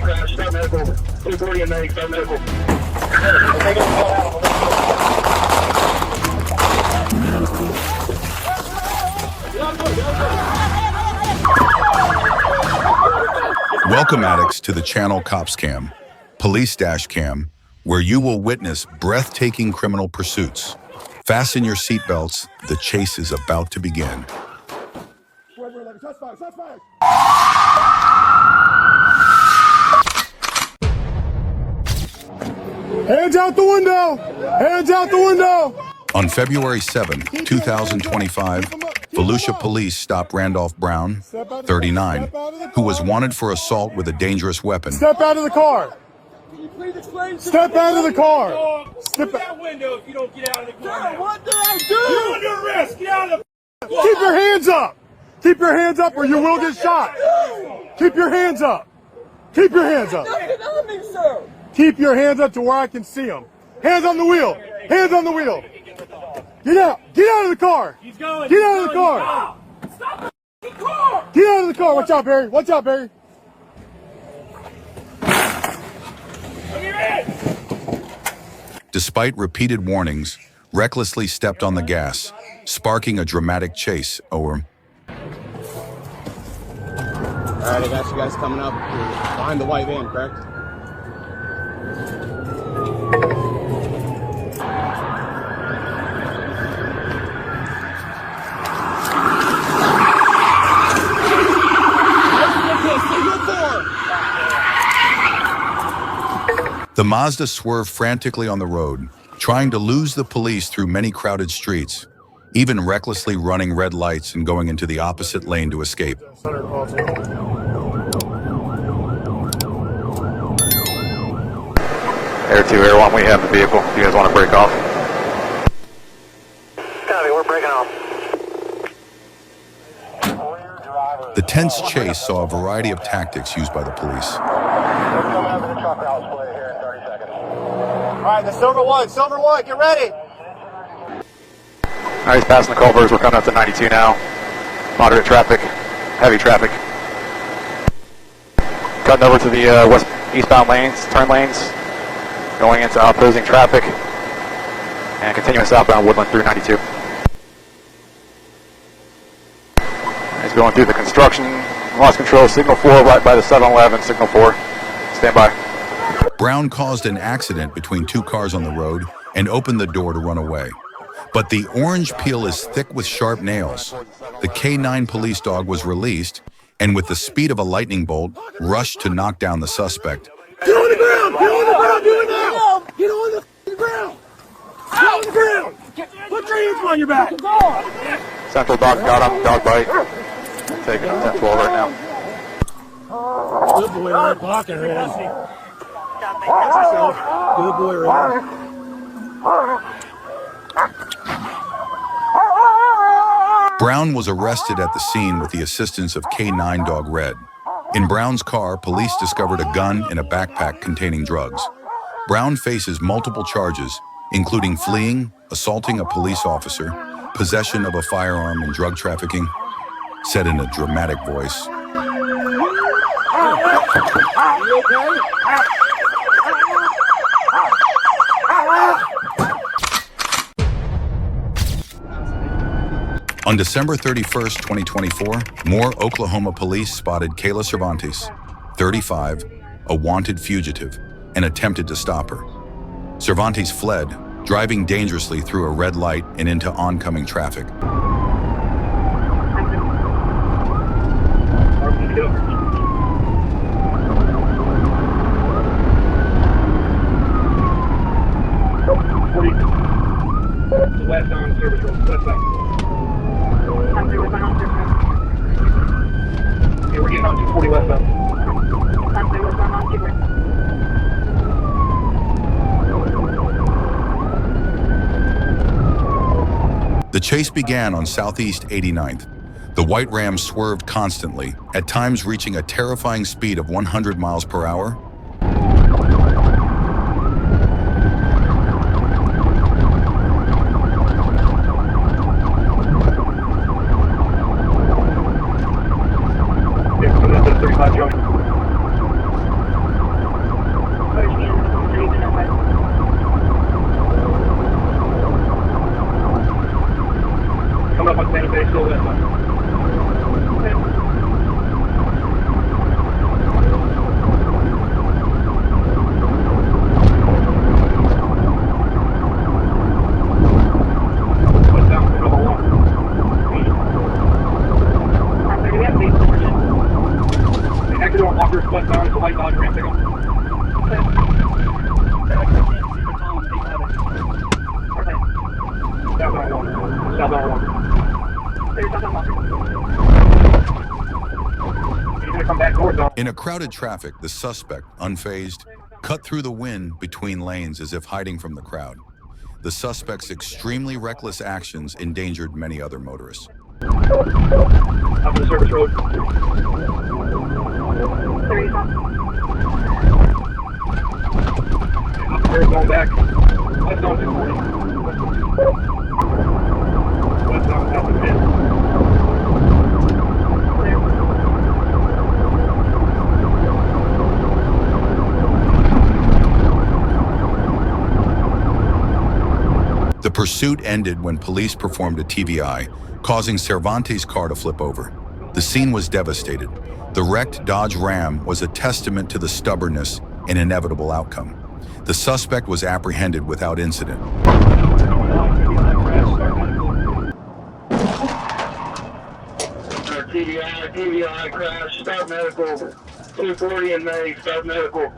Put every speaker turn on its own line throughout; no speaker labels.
crash. Start medical. 240 and 90. Start medical.
Welcome, addicts, to the channel Copscam, Police Dashcam, where you will witness breathtaking criminal pursuits. Fasten your seatbelts. The chase is about to begin.
Hands out the window! Hands out the window!
On February 7, 2025, Volusia police stopped Randolph Brown, 39, who was wanted for assault with a dangerous weapon.
Step out of the car! Step out of the car!
Step that window if you don't get out of the car.
Sir, what did I do?
You're under arrest. Get out of the car.
Keep your hands up! Keep your hands up or you will get shot! Keep your hands up! Keep your hands up!
Nothing on me, sir!
Keep your hands up to where I can see them. Hands on the wheel! Hands on the wheel! Get out! Get out of the car!
He's going.
Get out of the car!
Stop the car!
Get out of the car! Watch out, Barry! Watch out, Barry!
Come here in.
Despite repeated warnings, recklessly stepped on the gas, sparking a dramatic chase over.
Alright, I got you guys coming up. You're behind the white van, correct?
The Mazda swerved frantically on the road, trying to lose the police through many crowded streets, even recklessly running red lights and going into the opposite lane to escape.
Air
2, Air 1, we have the vehicle. Do you guys want to break off?
Copy, we're breaking off.
The tense chase saw a variety of tactics used by the police.
Alright, the silver one, get ready!
Alright, he's passing the culverts. We're coming up to 92 now. Moderate traffic, heavy traffic. Cutting over to the eastbound lanes, turn lanes. Going into opposing traffic. And continuing southbound Woodland through 92. He's going through the construction. Lost control, signal 4 right by the 7-Eleven, signal 4. Stand by.
Brown caused an accident between two cars on the road and opened the door to run away. But the orange peel is thick with sharp nails. The K9 police dog was released and with the speed of a lightning bolt, rushed to knock down the suspect.
Get on the ground! Get on the ground! Do it now! Get on the ground! Get on the ground! Put your hands on your back!
Central dog got him, dog bite. Taking him 10-12 right now.
Good boy, right pocket, man. Good boy, right.
Brown was arrested at the scene with the assistance of K9 Dog Red. In Brown's car, police discovered a gun and a backpack containing drugs. Brown faces multiple charges, including fleeing, assaulting a police officer, possession of a firearm, and drug trafficking, said in a dramatic voice. On December 31st, 2024, Moore, Oklahoma police spotted Kayla Cervantes, 35, a wanted fugitive, and attempted to stop her. Cervantes fled, driving dangerously through a red light and into oncoming traffic.
West on service road, west on. Okay, we're getting on 240 westbound.
The chase began on Southeast 89th. The white Ram swerved constantly, at times reaching a terrifying speed of 100 miles per hour.
Walker's westbound, the white Dodge Ram pickup. Southbound one. Southbound one. He's gonna come back north on.
In a crowded traffic, the suspect, unfazed, cut through the wind between lanes as if hiding from the crowd. The suspect's extremely reckless actions endangered many other motorists.
Up to the service road. Up there, going back. Westbound 240. Westbound south of 10.
The pursuit ended when police performed a TVI, causing Cervantes' car to flip over. The scene was devastated. The wrecked Dodge Ram was a testament to the stubbornness and inevitable outcome. The suspect was apprehended without incident.
TVI crash, start medical. 240 in May, start medical.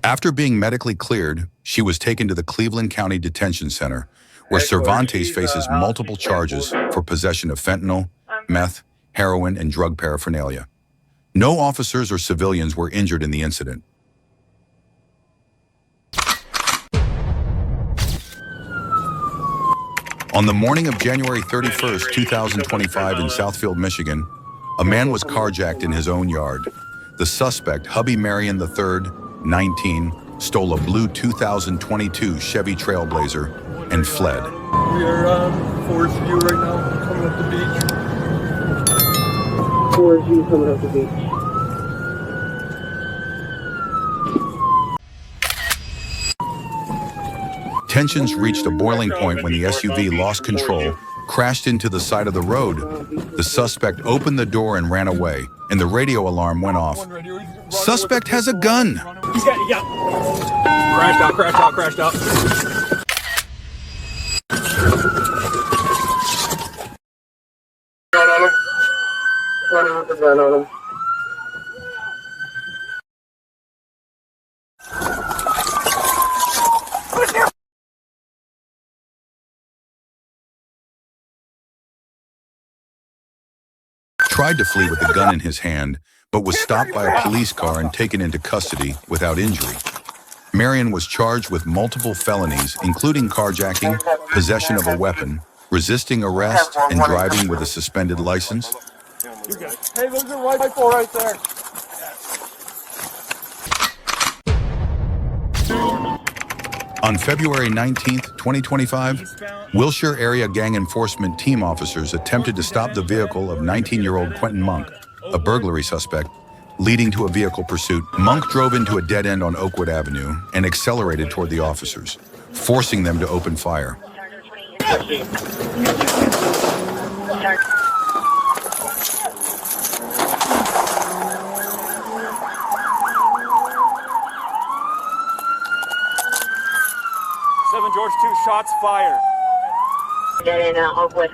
After being medically cleared, she was taken to the Cleveland County Detention Center, where Cervantes faces multiple charges for possession of fentanyl, meth, heroin, and drug paraphernalia. No officers or civilians were injured in the incident. On the morning of January 31st, 2025 in Southfield, Michigan, a man was carjacked in his own yard. The suspect, Hubby Marion III, 19, stole a blue 2022 Chevy Trailblazer and fled.
We are on Forest View right now, coming up the beach.
Forest View coming up the beach.
Tensions reached a boiling point when the SUV lost control, crashed into the side of the road. The suspect opened the door and ran away, and the radio alarm went off. Suspect has a gun.
He's got, crashed out.
Running with the gun on him.
Tried to flee with the gun in his hand, but was stopped by a police car and taken into custody without injury. Marion was charged with multiple felonies, including carjacking, possession of a weapon, resisting arrest, and driving with a suspended license.
Hey, there's a rifle right there.
On February 19th, 2025, Wilshire Area Gang Enforcement Team officers attempted to stop the vehicle of 19-year-old Quentin Monk, a burglary suspect, leading to a vehicle pursuit. Monk drove into a dead end on Oakwood Avenue and accelerated toward the officers, forcing them to open fire.
George, 2 shots fired.
Dead end, Oakwood.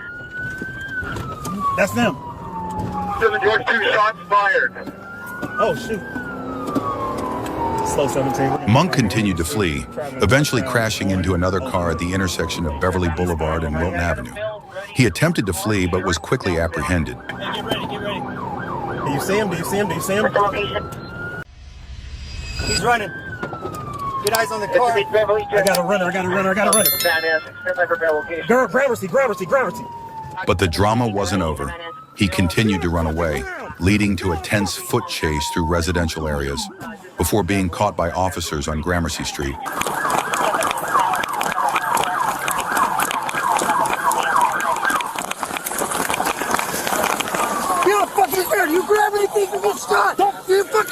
That's them.
7 George, 2 shots fired.
Oh, shoot. Slow 17.
Monk continued to flee, eventually crashing into another car at the intersection of Beverly Boulevard and Wilton Avenue. He attempted to flee, but was quickly apprehended.
Hey, get ready. Do you see him?
What's the location?
He's running. Get eyes on the car. I got a runner. Gramercy.
But the drama wasn't over. He continued to run away, leading to a tense foot chase through residential areas, before being caught by officers on Gramercy Street.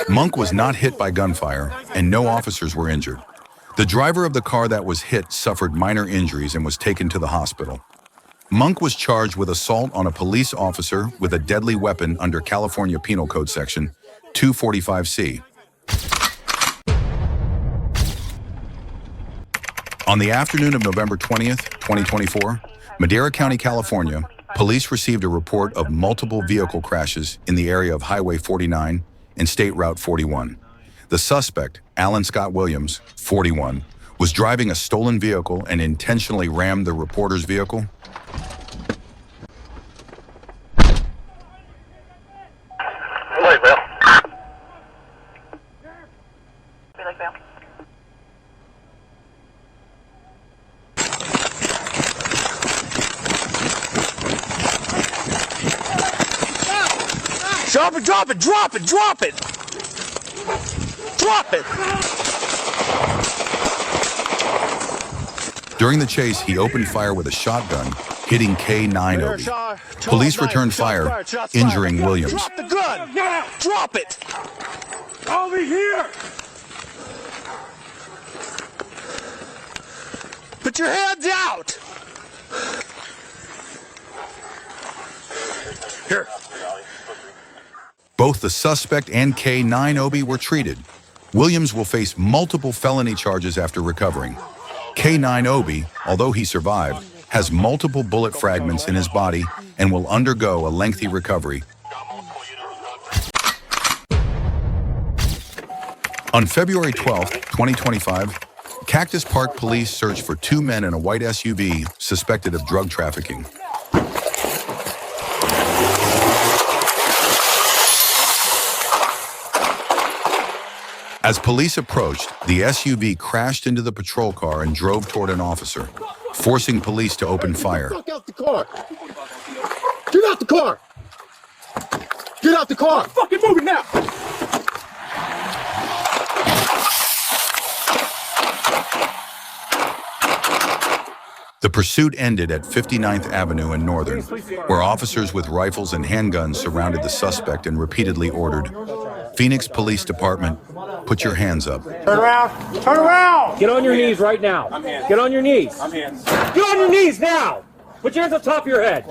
Monk was not hit by gunfire, and no officers were injured. The driver of the car that was hit suffered minor injuries and was taken to the hospital. Monk was charged with assault on a police officer with a deadly weapon under California Penal Code Section 245C. On the afternoon of November 20th, 2024, Madera County, California, police received a report of multiple vehicle crashes in the area of Highway 49 and State Route 41. The suspect, Alan Scott Williams, 41, was driving a stolen vehicle and intentionally rammed the reporter's vehicle.
Drop it, drop it, drop it, drop it! Drop it!
During the chase, he opened fire with a shotgun, hitting K9 Obi. Police returned fire, injuring Williams.
Drop the gun! Drop it! Over here! Put your hands out! Here.
Both the suspect and K9 Obi were treated. Williams will face multiple felony charges after recovering. K9 Obi, although he survived, has multiple bullet fragments in his body and will undergo a lengthy recovery. On February 12, 2025, Cactus Park police searched for two men in a white SUV suspected of drug trafficking. As police approached, the SUV crashed into the patrol car and drove toward an officer, forcing police to open fire.
Get out the car! Get out the car! Get out the car!
Fucking move it now!
The pursuit ended at 59th Avenue and Northern, where officers with rifles and handguns surrounded the suspect and repeatedly ordered, "Phoenix Police Department, put your hands up."
Turn around! Turn around!
Get on your knees right now. Get on your knees. Get on your knees now. Put your hands on top of your head.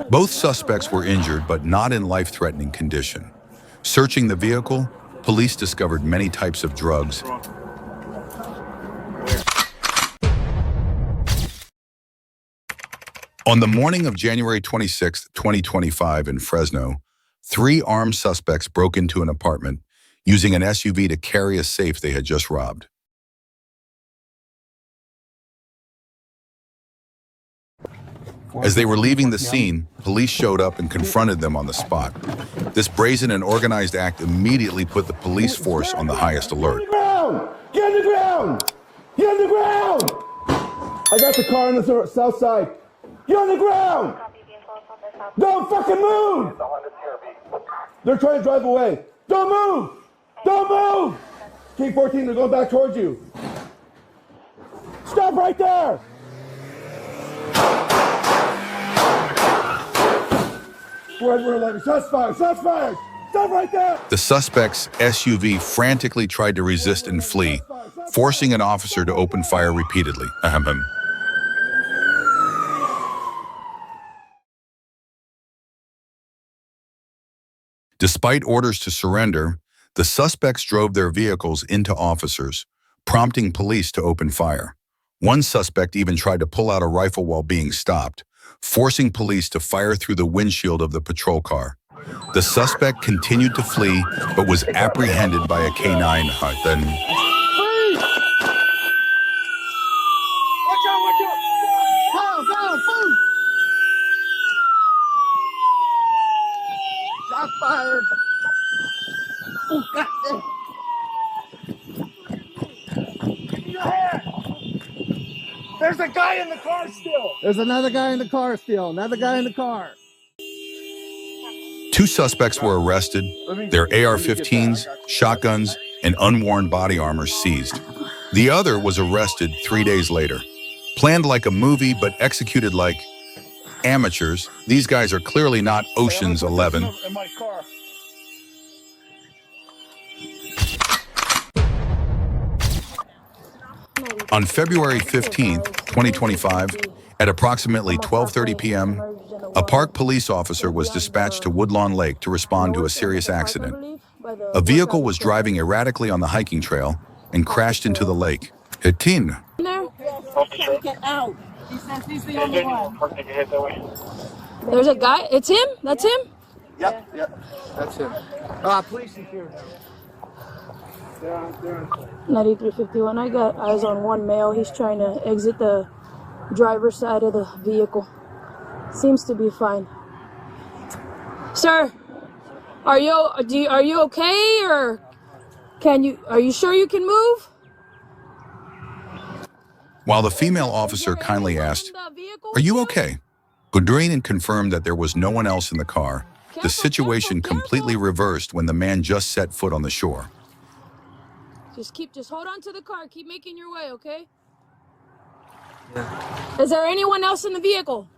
Both suspects were injured, but not in life-threatening condition. Searching the vehicle, police discovered many types of drugs. On the morning of January 26, 2025 in Fresno, 3 armed suspects broke into an apartment using an SUV to carry a safe they had just robbed. As they were leaving the scene, police showed up and confronted them on the spot. This brazen and organized act immediately put the police force on the highest alert.
Get on the ground! Get on the ground! I got the car on the south side. Get on the ground! Don't fucking move! They're trying to drive away. Don't move! Don't move! King 14, they're going back towards you. Stop right there! We're 11. Shots fired! Shots fired! Stop right there!
The suspect's SUV frantically tried to resist and flee, forcing an officer to open fire repeatedly. Ahem. Despite orders to surrender, the suspects drove their vehicles into officers, prompting police to open fire. One suspect even tried to pull out a rifle while being stopped, forcing police to fire through the windshield of the patrol car. The suspect continued to flee, but was apprehended by a K9. Then,
Watch out! Watch out! Down! Boom! Shots fired! Oh, God damn! Give me your hand! There's a guy in the car still!
There's another guy in the car still. Another guy in the car.
2 suspects were arrested, their AR-15s, shotguns, and unworn body armor seized. The other was arrested 3 days later. Planned like a movie, but executed like amateurs, these guys are clearly not Ocean's 11.
In my car.
On February 15, 2025, at approximately 12:30 p.m., a park police officer was dispatched to Woodlawn Lake to respond to a serious accident. A vehicle was driving erratically on the hiking trail and crashed into the lake. Hitin.
Get out. He says he's the only one.
There's a guy. It's him? That's him?
Yep, that's him. Police is here.
9351. I got eyes on one male. He's trying to exit the driver's side of the vehicle. Seems to be fine. Sir, are you okay, or are you sure you can move?
While the female officer kindly asked, "Are you okay?" Gudrine confirmed that there was no one else in the car. The situation completely reversed when the man just set foot on the shore.
Just hold on to the car. Keep making your way, okay? Yeah. Is there anyone else in the vehicle?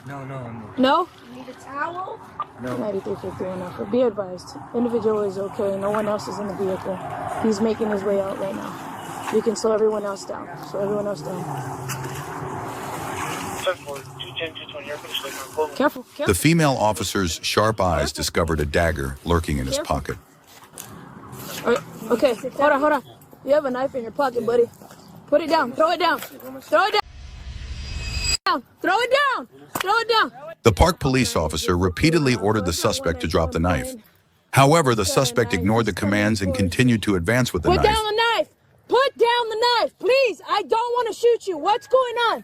No.
No?
You need a towel?
No. 9351. Be advised. Individual is okay. No one else is in the vehicle. He's making his way out right now. You can slow everyone else down. Careful.
The female officer's sharp eyes discovered a dagger lurking in his pocket.
Okay, hold on. You have a knife in your pocket, buddy. Put it down. Throw it down. Throw it down.
The park police officer repeatedly ordered the suspect to drop the knife. However, the suspect ignored the commands and continued to advance with the knife.
Put down the knife. Put down the knife, please. I don't want to shoot you. What's going on?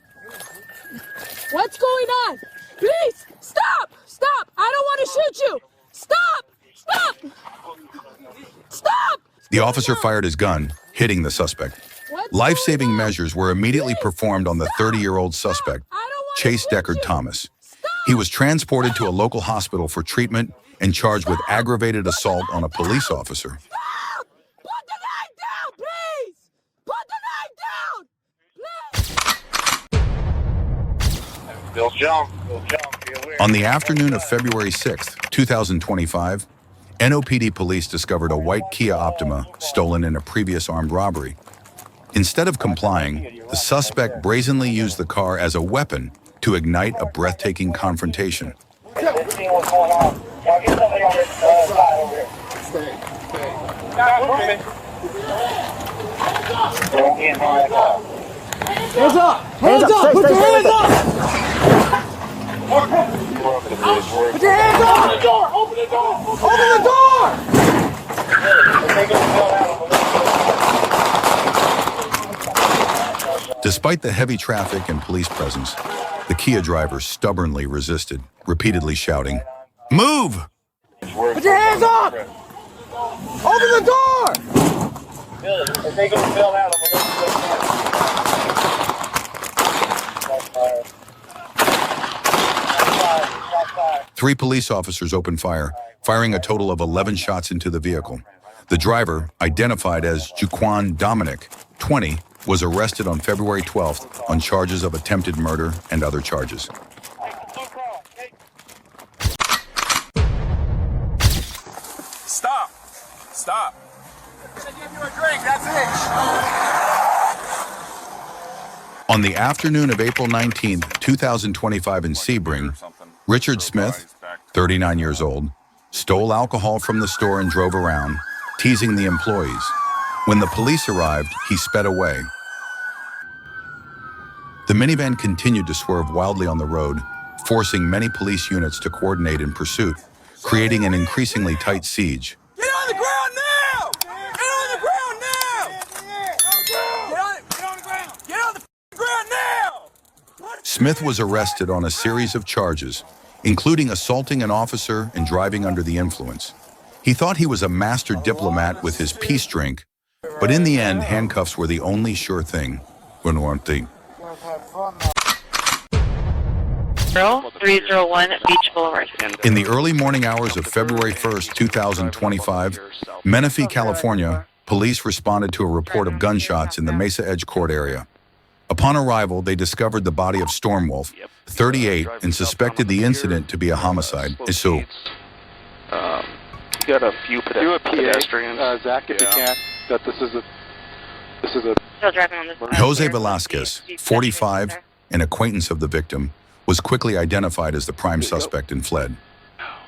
Please, stop. I don't want to shoot you. Stop.
The officer fired his gun, hitting the suspect. Life-saving measures were immediately performed on the 30-year-old suspect, Chase Deckard Thomas. He was transported to a local hospital for treatment and charged with aggravated assault on a police officer.
Put the knife down, please.
Bill Jump.
On the afternoon of February 6, 2025, NOPD police discovered a white Kia Optima stolen in a previous armed robbery. Instead of complying, the suspect brazenly used the car as a weapon to ignite a breathtaking confrontation.
Let's see what's going on. I'll get somebody on this side over here. Stop moving. Don't get high up.
Hands up! Put your hands up! Put your hands up! Open the door!
Despite the heavy traffic and police presence, the Kia driver stubbornly resisted, repeatedly shouting, "Move!"
Put your hands up! Open the door!
If they go bail out, I'm going to
3 police officers opened fire, firing a total of 11 shots into the vehicle. The driver, identified as Juquan Dominic, 20, was arrested on February 12th on charges of attempted murder and other charges.
Stop! I'm gonna give you a drink, that's it!
On the afternoon of April 19th, 2025 in Sebring, Richard Smith, 39 years old, stole alcohol from the store and drove around, teasing the employees. When the police arrived, he sped away. The minivan continued to swerve wildly on the road, forcing many police units to coordinate in pursuit, creating an increasingly tight siege.
Get on the ground now! Get on the ground now! Get on the ground now!
Smith was arrested on a series of charges, including assaulting an officer and driving under the influence. He thought he was a master diplomat with his peace drink, but in the end, handcuffs were the only sure thing.
301 Beach Boulevard.
In the early morning hours of February 1st, 2025, Menifee, California, police responded to a report of gunshots in the Mesa Edge Court area. Upon arrival, they discovered the body of Stormwolf, 38, and suspected the incident to be a homicide. So,
got a few pedestrians.
Zach, if you can, that this is a
Still driving on this one.
Jose Velasquez, 45, an acquaintance of the victim, was quickly identified as the prime suspect and fled.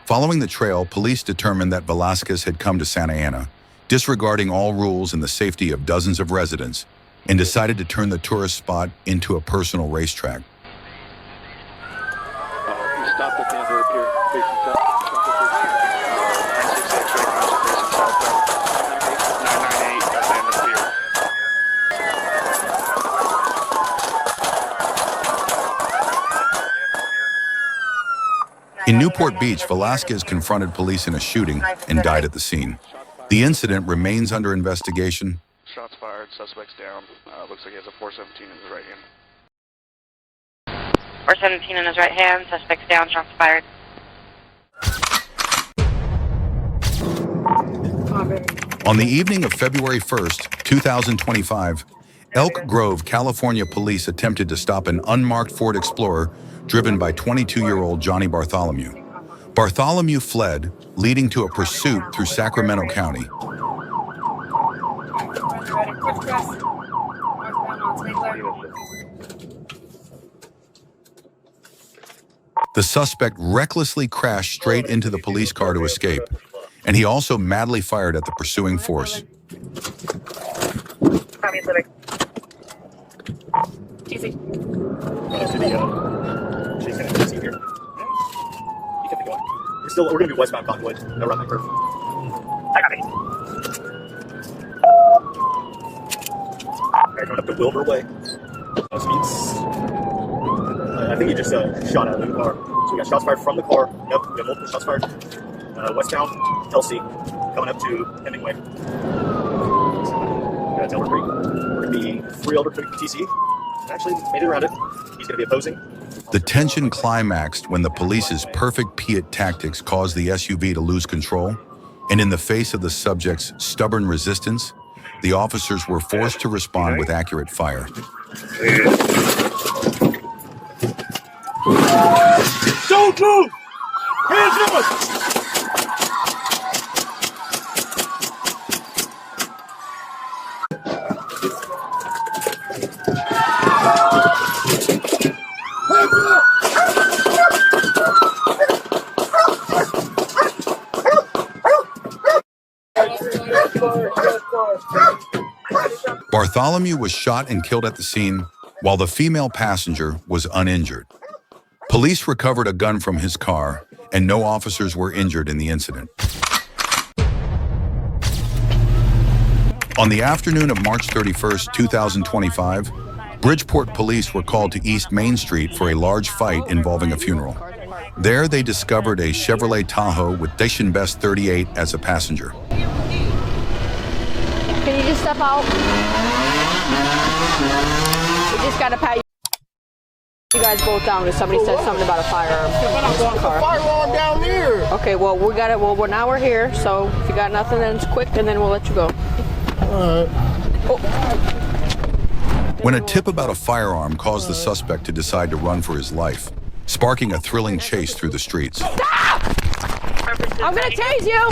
Following the trail, police determined that Velasquez had come to Santa Ana, disregarding all rules and the safety of dozens of residents, and decided to turn the tourist spot into a personal racetrack.
Stop the Panther up here, facing south. Stop the 966 right now, facing southbound. 998, that's the end of the pier.
In Newport Beach, Velasquez confronted police in a shooting and died at the scene. The incident remains under investigation.
Shots fired, suspects down. Looks like he has a 417 in his right hand.
417 in his right hand, suspects down, shots fired.
On the evening of February 1st, 2025, Elk Grove, California police attempted to stop an unmarked Ford Explorer driven by 22-year-old Johnny Bartholomew. Bartholomew fled, leading to a pursuit through Sacramento County. The suspect recklessly crashed straight into the police car to escape, and he also madly fired at the pursuing force.
Easy. We're going to be westbound Convoy, around the curve. I got it. Alright, going up to Wilbur Way. Speeds. I think he just shot out of the car. So we got shots fired from the car. Yep, we got multiple shots fired. Westbound, Kelsey, coming up to Hemingway. We're going to be free over to TC. Actually, made it around it. He's going to be opposing.
The tension climaxed when the police's perfect Piat tactics caused the SUV to lose control, and in the face of the subject's stubborn resistance, the officers were forced to respond with accurate fire.
Don't move! Hands up!
Bartholomew was shot and killed at the scene, while the female passenger was uninjured. Police recovered a gun from his car, and no officers were injured in the incident. On the afternoon of March 31st, 2025, Bridgeport police were called to East Main Street for a large fight involving a funeral. There, they discovered a Chevrolet Tahoe with Station Best 38 as a passenger.
Can you just step out? We just got to pat you guys both down because somebody said something about a firearm.
Firearm down there.
Okay, well, we got it. Well, now we're here, so if you got nothing, then it's quick, and then we'll let you go.
All right.
Oh.
When a tip about a firearm caused the suspect to decide to run for his life, sparking a thrilling chase through the streets.
Stop! I'm gonna tase you!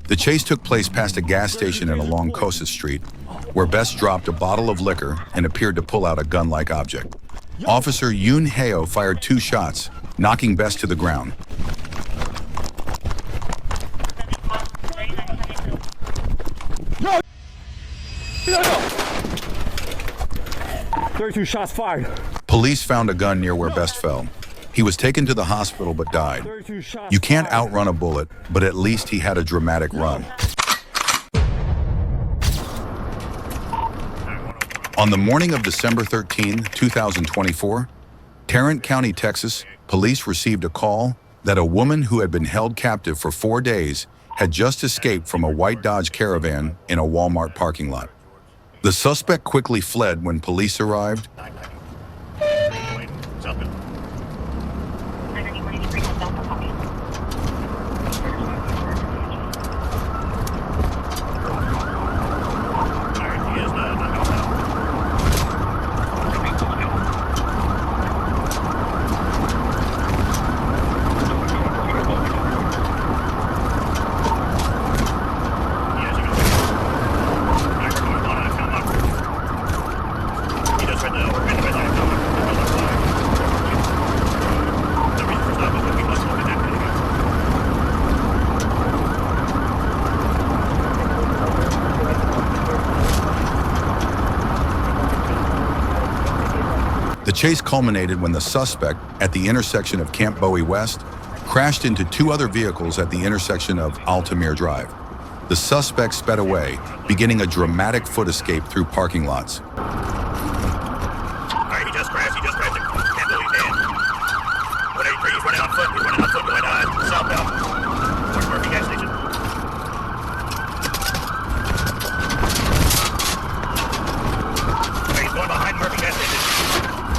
The chase took place past a gas station and along Cosa Street, where Best dropped a bottle of liquor and appeared to pull out a gun-like object. Officer Yoon Heo fired 2 shots, knocking Best to the ground.
No! 32 shots fired.
Police found a gun near where Best fell. He was taken to the hospital but died. You can't outrun a bullet, but at least he had a dramatic run. On the morning of December 13, 2024, Tarrant County, Texas, police received a call that a woman who had been held captive for 4 days had just escaped from a white Dodge Caravan in a Walmart parking lot. The suspect quickly fled when police arrived.
He does right now.
chase culminated when the suspect, at the intersection of Camp Bowie West, crashed into two other vehicles at the intersection of Altamir Drive. The suspect sped away, beginning a dramatic foot escape through parking lots.
All right, he just crashed. Can't believe that. 183, he's running on foot. Going southbound. Towards Murphy gas station. Okay, he's going behind Murphy gas station.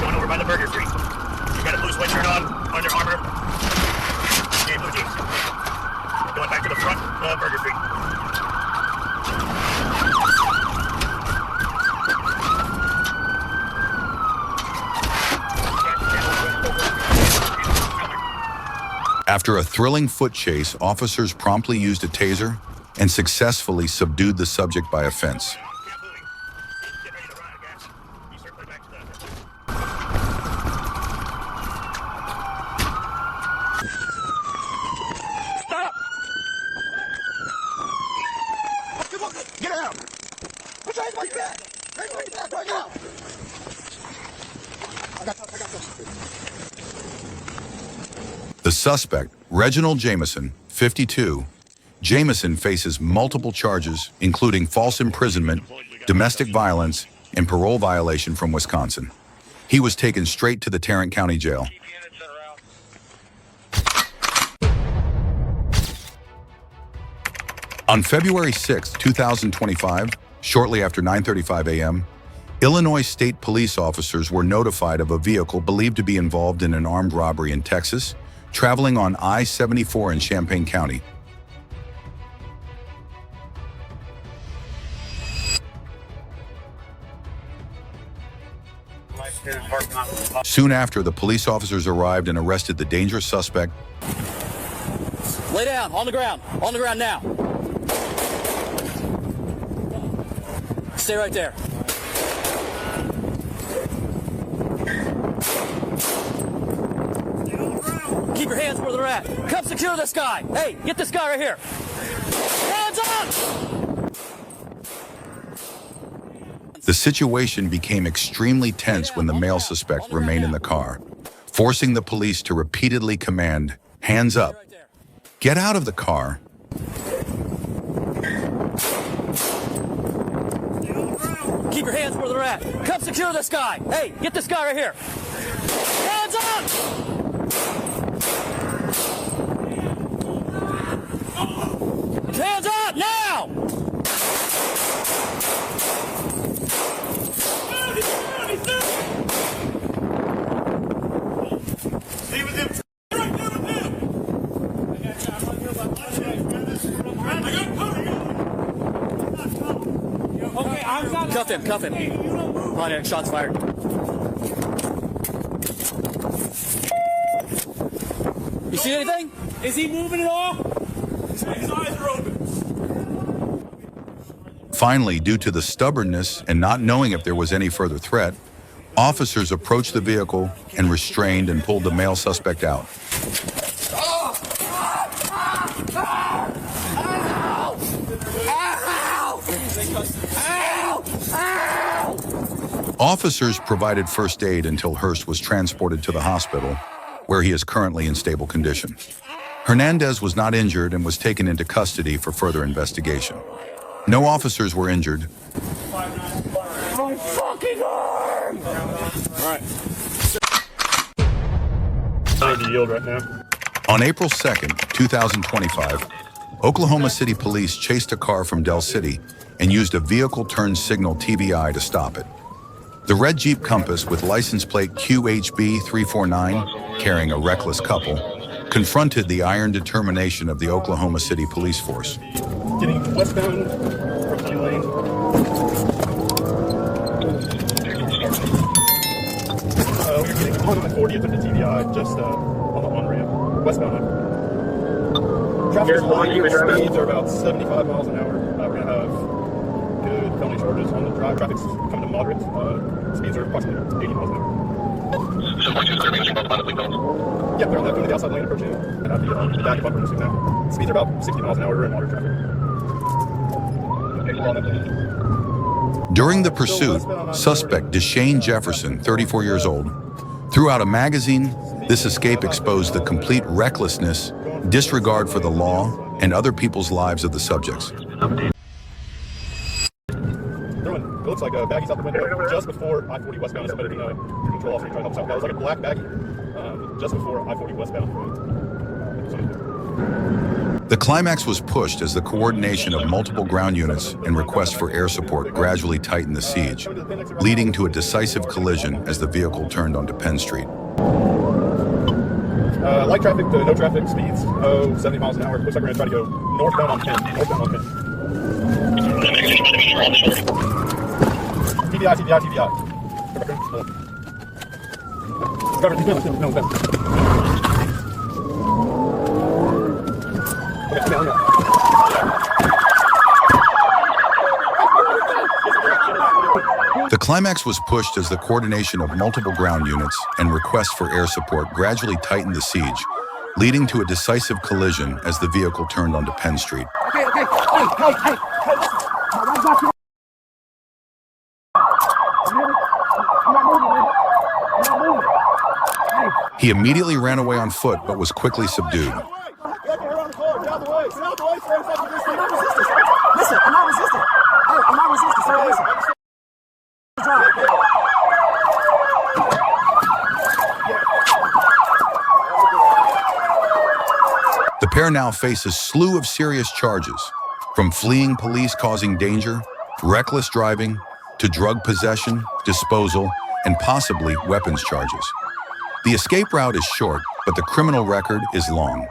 Going over by the Burger Street. You got a blue sweatshirt on, Under Armour. Okay, blue jeans. Going back to the front of Burger Street.
After a thrilling foot chase, officers promptly used a taser and successfully subdued the subject by a fence.
Get out! Put your hands behind your back! Hands behind your back right now! I got this.
The suspect, Reginald Jameson, 52. Jameson faces multiple charges, including false imprisonment, domestic violence, and parole violation from Wisconsin. He was taken straight to the Tarrant County Jail. On February 6, 2025, shortly after 9:35 a.m., Illinois State Police officers were notified of a vehicle believed to be involved in an armed robbery in Texas, traveling on I-74 in Champaign County. Soon after, the police officers arrived and arrested the dangerous suspect.
Lay down, on the ground now. Stay right there. Keep your hands where they're at. Come secure this guy. Hey, get this guy right here. Hands up!
The situation became extremely tense when the male suspect remained in the car, forcing the police to repeatedly command, "Hands up. Get out of the car."
Keep your hands where they're at. Come secure this guy. Hey, get this guy right here. Hands up! Hands up now! Cuff him. On it, shots fired. You see anything?
Is he moving at all? His eyes are open.
Finally, due to the stubbornness and not knowing if there was any further threat, officers approached the vehicle and restrained and pulled the male suspect out. Officers provided first aid until Hurst was transported to the hospital, where he is currently in stable condition. Hernandez was not injured and was taken into custody for further investigation. No officers were injured.
My fucking arm!
All right. I need to yield right now.
On April 2nd, 2025, Oklahoma City police chased a car from Del City and used a vehicle turn signal TVI to stop it. The red Jeep Compass with license plate QHB 349, carrying a reckless couple, confronted the iron determination of the Oklahoma City police force.
Getting westbound from G lane. We're getting on the 40th of the TVI, just on the on-ramp, westbound. Traffic speeds are about 75 miles an hour. We're going to have good felony charges on the drive. Traffic's coming to moderate. Speeds are approximately 80 miles an hour. Yeah, they're on the outside lane approaching. And at the back bumper missing now. Speeds are about 60 miles an hour in moderate traffic.
During the pursuit, suspect Deshane Jefferson, 34 years old, Throughout a magazine, this escape exposed the complete recklessness, disregard for the law, and other people's lives of the subjects.
It looks like baggies out the window just before I-40 westbound. Somebody can control officer trying to help us out. That was like a black baggie just before I-40 westbound.
The climax was pushed as the coordination of multiple ground units and requests for air support gradually tightened the siege, leading to a decisive collision as the vehicle turned onto Penn Street.
Light traffic to no traffic speeds, 70 miles an hour. Looks like we're going to try to go northbound on Penn. TBI.
The climax was pushed as the coordination of multiple ground units and requests for air support gradually tightened the siege, leading to a decisive collision as the vehicle turned onto Penn Street.
Hey.
He immediately ran away on foot but was quickly subdued.
Listen, I'm not resisting. Hey, I'm not resisting, sir. Listen.
The pair now face a slew of serious charges, from fleeing police causing danger, reckless driving, to drug possession, disposal, and possibly weapons charges. The escape route is short, but the criminal record is long.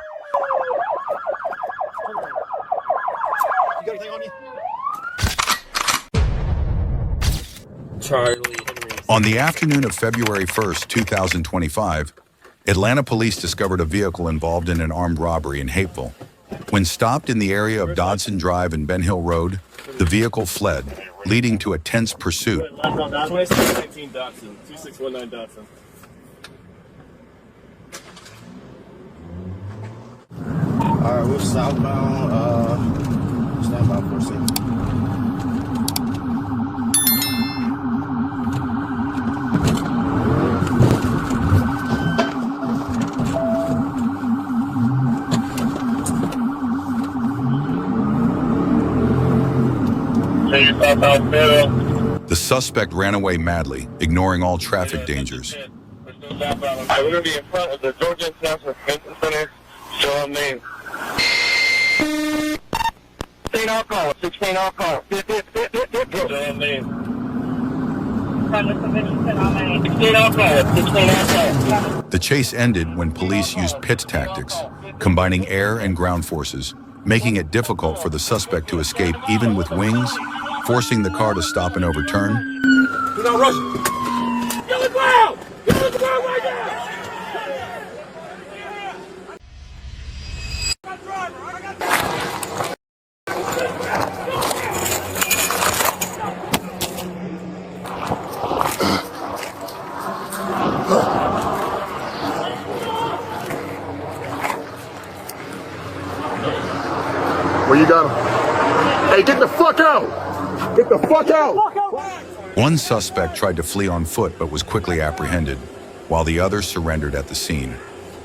On the afternoon of February 1st, 2025, Atlanta police discovered a vehicle involved in an armed robbery in Hapeville. When stopped in the area of Dodson Drive and Ben Hill Road, the vehicle fled, leading to a tense pursuit.
2619 Dodson, 2619 Dodson.
Alright, we're southbound, stand by for a second.
The suspect ran away madly, ignoring all traffic dangers.
We're going to be in front of the Georgia International Convention Center. Show them name. 16 alcohol. 16 alcohol. Show them name. From the convention center, 16 alcohol. 16 alcohol.
The chase ended when police used pit tactics, combining air and ground forces, making it difficult for the suspect to escape even with wings, forcing the car to stop and overturn.
Do not rush it. Get on the ground! Get on the ground right now!
Where you got him? Hey, get the fuck out! Get the fuck out!
One suspect tried to flee on foot but was quickly apprehended, while the other surrendered at the scene.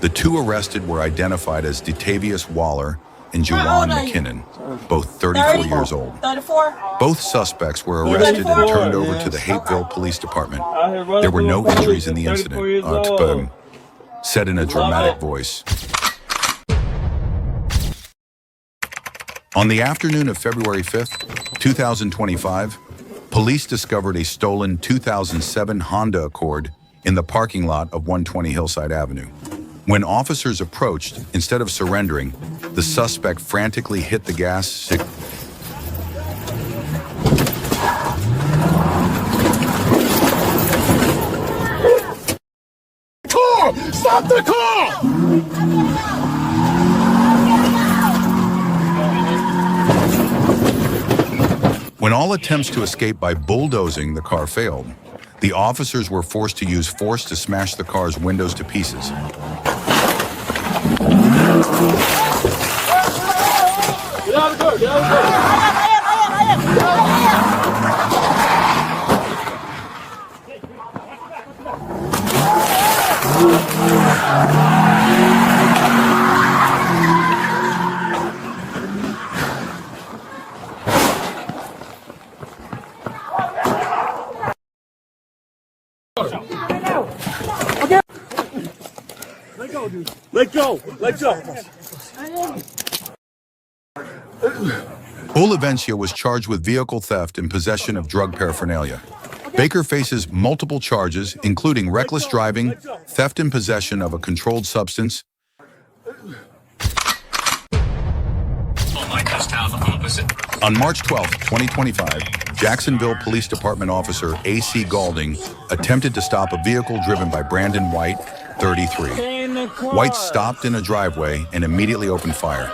The two arrested were identified as Detavius Waller and Juwan McKinnon, both 34 years old.
34?
Both suspects were arrested and turned over to the Hapeville Police Department. There were no injuries in the incident, said in a dramatic voice. On the afternoon of February 5th, 2025, police discovered a stolen 2007 Honda Accord in the parking lot of 120 Hillside Avenue. When officers approached, instead of surrendering, the suspect frantically hit the gas.
Car! Stop the car!
When all attempts to escape by bulldozing the car failed, the officers were forced to use force to smash the car's windows to pieces.
Get out of the door! Get out of the door!
Let go. Let go.
Olivencia was charged with vehicle theft and possession of drug paraphernalia. Baker faces multiple charges, including reckless driving, theft and possession of a controlled substance. On March 12, 2025, Jacksonville Police Department officer A.C. Galding attempted to stop a vehicle driven by Brandon White, 33. White stopped in a driveway and immediately opened fire.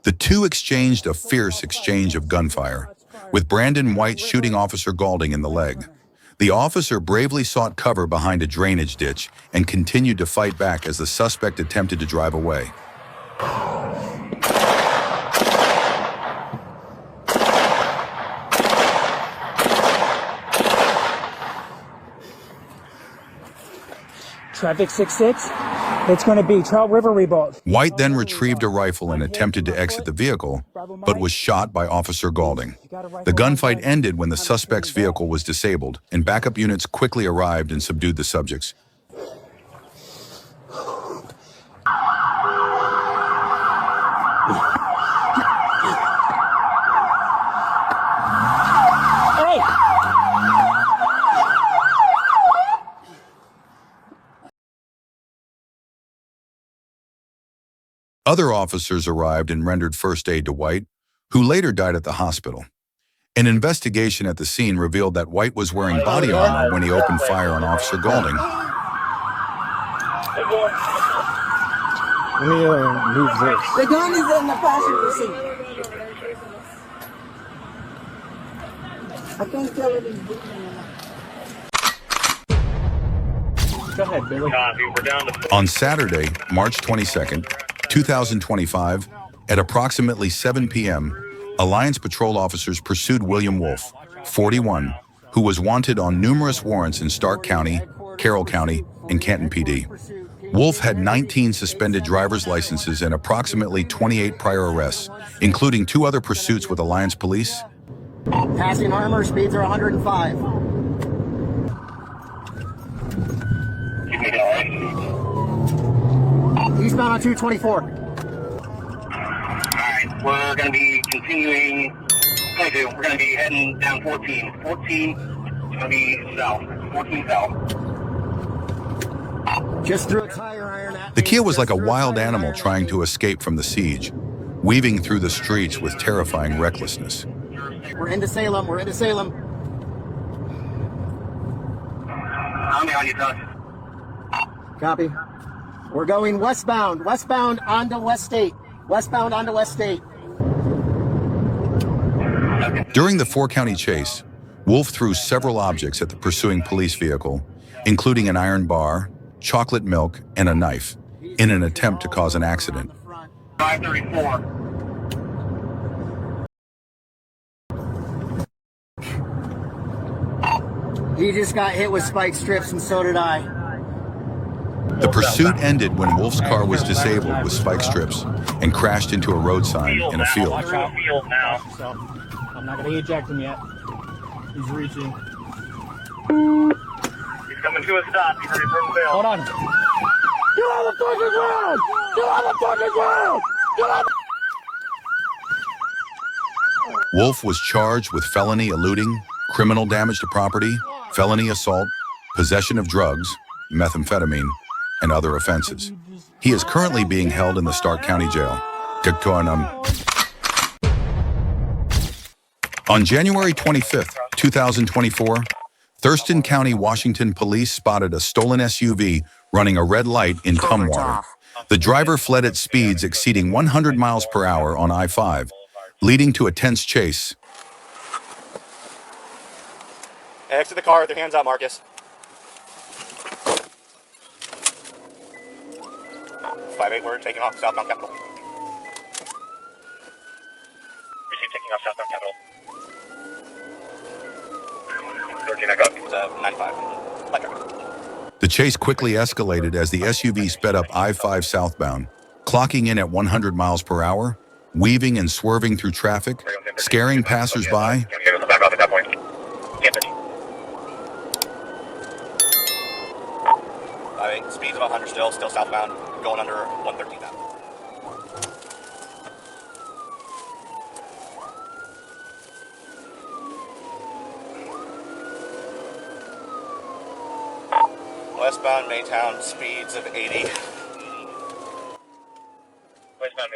The two exchanged a fierce exchange of gunfire, with Brandon White shooting Officer Galding in the leg. The officer bravely sought cover behind a drainage ditch and continued to fight back as the suspect attempted to drive away.
Traffic 66, it's going to be Trout River Reebok.
White then retrieved a rifle and attempted to exit the vehicle, but was shot by Officer Galding. The gunfight ended when the suspect's vehicle was disabled, and backup units quickly arrived and subdued the subjects. Other officers arrived and rendered first aid to White, who later died at the hospital. An investigation at the scene revealed that White was wearing body armor when he opened fire on Officer Galding.
Let me move this.
The gun is in the passenger seat. I can't tell if he's breathing or not.
Go ahead, Billy.
On Saturday, March 22nd, 2025, at approximately 7 p.m., Alliance Patrol officers pursued William Wolf, 41, who was wanted on numerous warrants in Stark County, Carroll County, and Canton PD. Wolf had 19 suspended driver's licenses and approximately 28 prior arrests, including 2 other pursuits with Alliance Police.
Passing armor, speeds are 105. Eastbound on 224.
Alright, we're going to be continuing 22. We're going to be heading down 14. 14 is going to be south. 14 south.
Just threw a tire iron at
The Kia was like a wild animal trying to escape from the siege, weaving through the streets with terrifying recklessness.
We're into Salem. We're into Salem.
I'm behind you, Todd.
Copy. We're going westbound. Westbound onto West State. Westbound onto West State.
During the 4-county chase, Wolf threw several objects at the pursuing police vehicle, including an iron bar, chocolate milk, and a knife, in an attempt to cause an accident.
534.
He just got hit with spike strips, and so did I.
The pursuit ended when Wolf's car was disabled with spike strips and crashed into a road sign in a field.
So, I'm not going to eject him yet. He's reaching.
He's coming to a stop. He's ready for a fail.
Hold on.
Get on the fucking ground! Get on the fucking ground! Get on the...
Wolf was charged with felony eluding, criminal damage to property, felony assault, possession of drugs, methamphetamine, and other offenses. He is currently being held in the Stark County Jail. On January 25th, 2024, Thurston County, Washington police spotted a stolen SUV running a red light in Tumwater. The driver fled at speeds exceeding 100 miles per hour on I-5, leading to a tense chase.
Exit the car with your hands out, Marcus. 5-8, we're taking off southbound Capitol.
Receive taking off southbound Capitol. 13, I got
95. Light traffic.
The chase quickly escalated as the SUV sped up I-5 southbound, clocking in at 100 miles per hour weaving and swerving through traffic, scaring passersby.
Speeds of 100 still southbound, going under 113 now. Westbound Maytown, speeds of 80.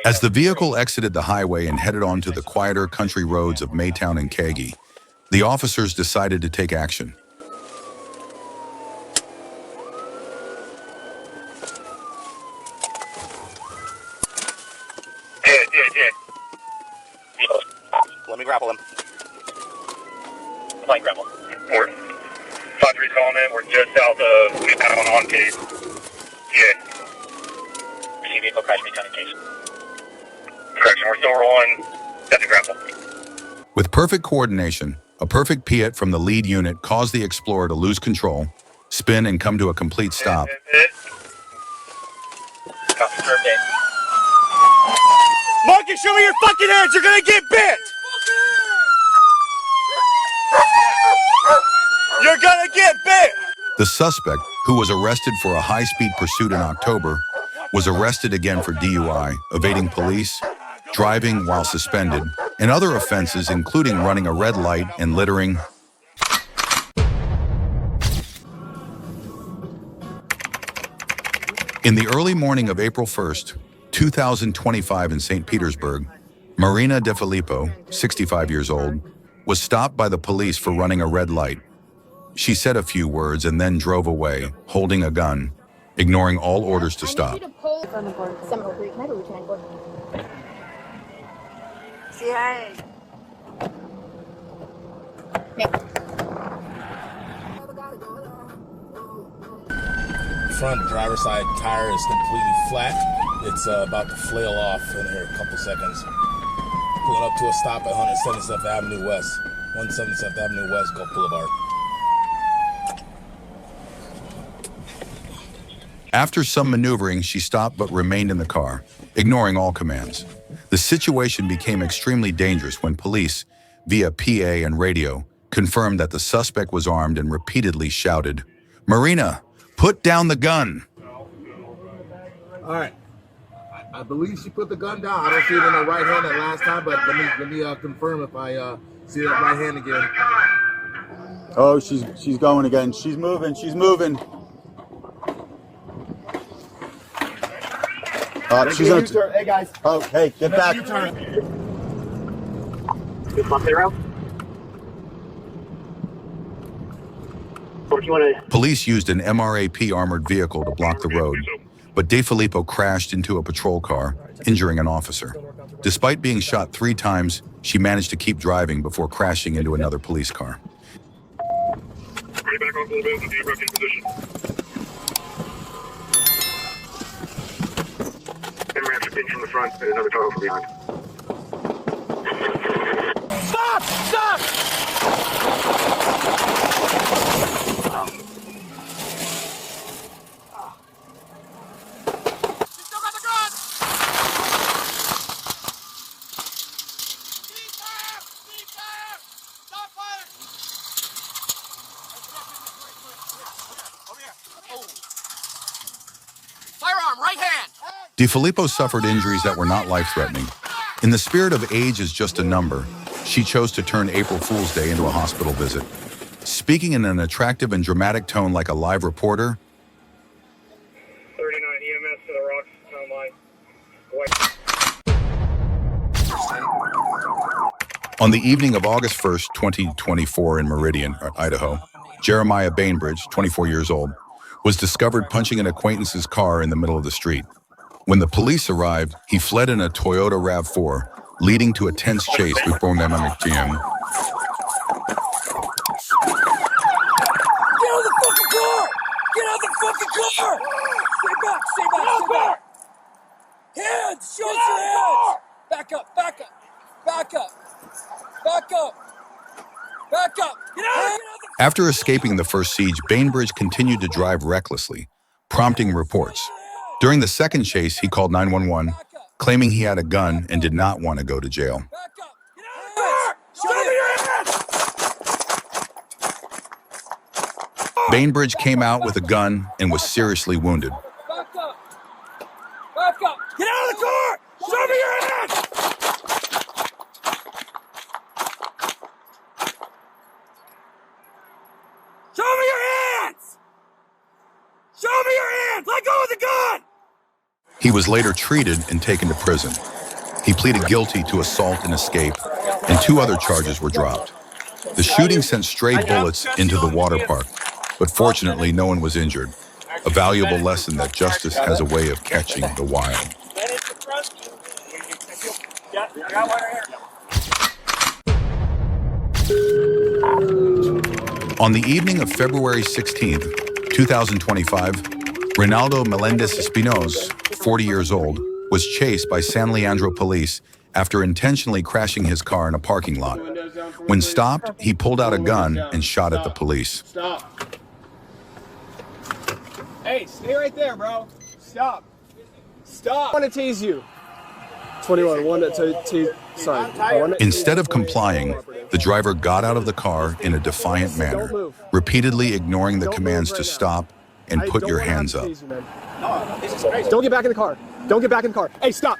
As the vehicle exited the highway and headed onto the quieter country roads of Maytown and Kagi, the officers decided to take action.
Let me grapple him.
Flank grapple. 5-3's calling in. We're just south of Maytown on Cage. Yeah. See vehicle crash Maytown in Cage. Correction, we're still rolling. That's a grapple.
With perfect coordination, a perfect piet from the lead unit caused the Explorer to lose control, spin, and come to a complete stop.
Marcus, show me your fucking hands. You're gonna get bit. You're gonna get bit.
The suspect, who was arrested for a high-speed pursuit in October, was arrested again for DUI, evading police, driving while suspended, and other offenses including running a red light and littering. In the early morning of April 1st, 2025 in St. Petersburg, Marina De Filippo, 65 years old, was stopped by the police for running a red light. She said a few words and then drove away, holding a gun, ignoring all orders to stop.
Say hi.
Front driver's side tire is completely flat. It's about to flail off in here a couple seconds. Pulling up to a stop at 177th Avenue West. 177th Avenue West, Gulf Boulevard.
After some maneuvering, she stopped but remained in the car, ignoring all commands. The situation became extremely dangerous when police, via PA and radio, confirmed that the suspect was armed and repeatedly shouted, "Marina, put down the gun!"
All right. I believe she put the gun down. I don't see it in her right hand that last time, but let me confirm if I see that right hand again.
Oh, she's going again. She's moving. She's moving. She's gonna turn. Hey guys. Oh, hey, get back.
Police used an MRAP armored vehicle to block the road, but De Filippo crashed into a patrol car, injuring an officer. Despite being shot 3 times, she managed to keep driving before crashing into another police car.
Bring back off a little bit into the erecting position. MRAP's pinch from the front and another car from behind.
Stop! Stop! Firearm, right hand!
De Filippo suffered injuries that were not life-threatening. In the spirit of age is just a number, she chose to turn April Fool's Day into a hospital visit. Speaking in an attractive and dramatic tone like a live reporter,
39 EMS to the Rocks town line.
On the evening of August 1st, 2024 in Meridian, Idaho, Jeremiah Bainbridge, 24 years old, was discovered punching an acquaintance's car in the middle of the street. When the police arrived, he fled in a Toyota RAV4, leading to a tense chase with Bomemamic GM.
Get out of the fucking car! Get out of the fucking car! Stay back, stay back, stay back! Hands! Show us your hands! Back up, back up, back up, back up, back up! Get out!
After escaping the first siege, Bainbridge continued to drive recklessly, prompting reports. During the second chase, he called 911, claiming he had a gun and did not want to go to jail. Bainbridge came out with a gun and was seriously wounded.
Back up! Back up! Get out of the car! Show me your hands! Show me your hands! Show me your hands! Let go of the gun!
He was later treated and taken to prison. He pleaded guilty to assault and escape, and 2 other charges were dropped. The shooting sent stray bullets into the water park, but fortunately no one was injured. A valuable lesson that justice has a way of catching the wild. On the evening of February 16th, 2025, Reynaldo Melendez-Espinoz, 40 years old, was chased by San Leandro police after intentionally crashing his car in a parking lot. When stopped, he pulled out a gun and shot at the police.
Stop. Hey, stay right there, bro. Stop. Stop. I want to tease you. 21, sorry.
Instead of complying, the driver got out of the car in a defiant manner, repeatedly ignoring the commands to stop and put your hands up.
Don't get back in the car. Don't get back in the car. Hey, stop.